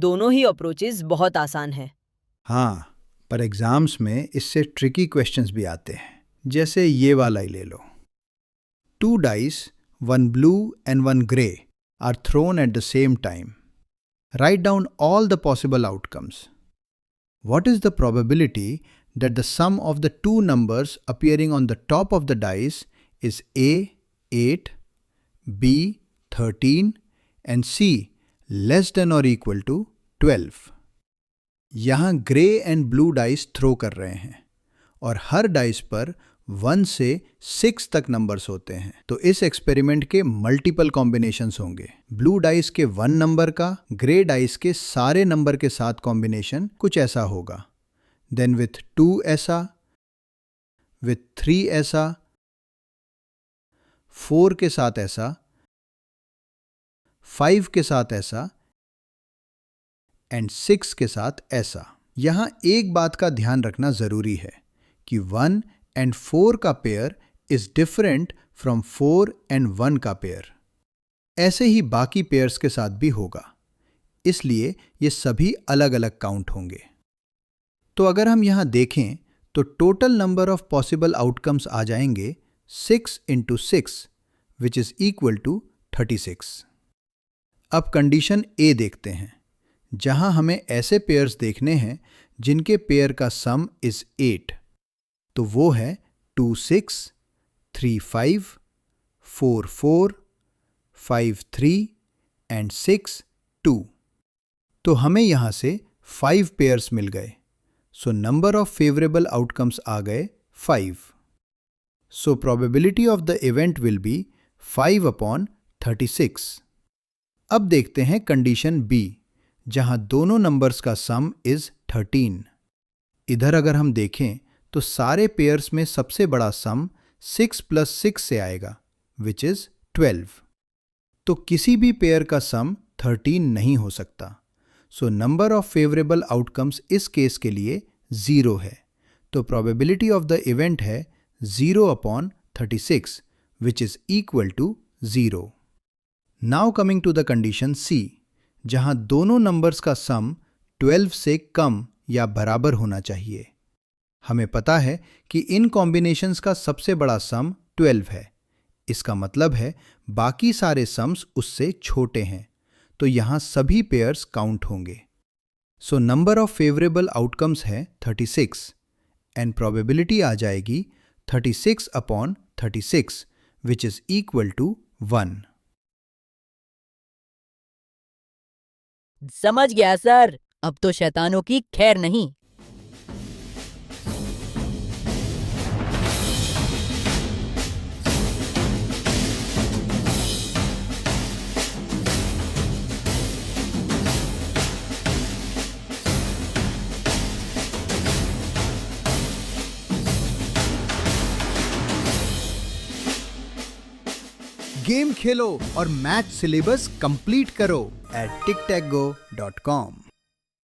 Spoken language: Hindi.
दोनों ही अप्रोचेस बहुत आसान है। हाँ, पर एग्जाम्स में इससे ट्रिकी क्वेश्चंस भी आते हैं, जैसे ये वाला ही ले लो। 2 dice, 1 blue and 1 gray, are thrown at the same time. Write down all the possible outcomes. What is the probability that the sum of the two numbers appearing on the top of the dice is A 8, B 13 and C less than or equal to 12? यहाँ grey and blue dice throw कर रहे हैं और हर डाइस पर 1 से 6 तक नंबर्स होते हैं। तो इस एक्सपेरिमेंट के मल्टीपल कॉम्बिनेशंस होंगे। ब्लू डाइस के 1 नंबर का ग्रे डाइस के सारे नंबर के साथ कॉम्बिनेशन कुछ ऐसा होगा। देन विथ 2 ऐसा, विथ 3 ऐसा, 4 के साथ ऐसा, 5 के साथ ऐसा एंड 6 के साथ ऐसा। यहां एक बात का ध्यान रखना जरूरी है कि 1 एंड 4 का pair is different from 4 and 1 का पेयर। ऐसे ही बाकी पेयर्स के साथ भी होगा, इसलिए ये सभी अलग अलग काउंट होंगे। तो अगर हम यहां देखें तो total number of possible outcomes आ जाएंगे 6 into 6 which is equal to 36। अब कंडीशन ए देखते हैं, जहां हमें ऐसे पेयर्स देखने हैं जिनके पेयर का सम इज 8। तो वो है 2 6, 3 5, 4 4, 5 3 एंड 6 2। तो हमें यहां से 5 पेयर्स मिल गए। So number of favourable outcomes आ गए 5। So probability of the event will be 5/36। अब देखते हैं कंडीशन बी, जहां दोनों नंबर्स का सम इज 13। इधर अगर हम देखें तो सारे पेयर्स में सबसे बड़ा सम 6 + 6 से आएगा विच इज 12। तो किसी भी पेयर का सम 13 नहीं हो सकता। सो नंबर ऑफ फेवरेबल आउटकम्स इस केस के लिए 0 है। तो प्रोबेबिलिटी ऑफ द इवेंट है 0/36 which is equal to 0। Now coming to the condition C, जहां दोनों नंबर्स का सम 12 से कम या बराबर होना चाहिए। हमें पता है कि इन कॉम्बिनेशंस का सबसे बड़ा सम 12 है। इसका मतलब है बाकी सारे सम्स उससे छोटे हैं, तो यहां सभी पेयर्स काउंट होंगे। सो नंबर ऑफ फेवरेबल आउटकम्स है 36 एंड प्रोबेबिलिटी आ जाएगी 36/36 विच इज इक्वल टू 1। समझ गया सर, अब तो शैतानों की खैर नहीं। गेम खेलो और मैथ सिलेबस कंप्लीट करो at tictacgo.com।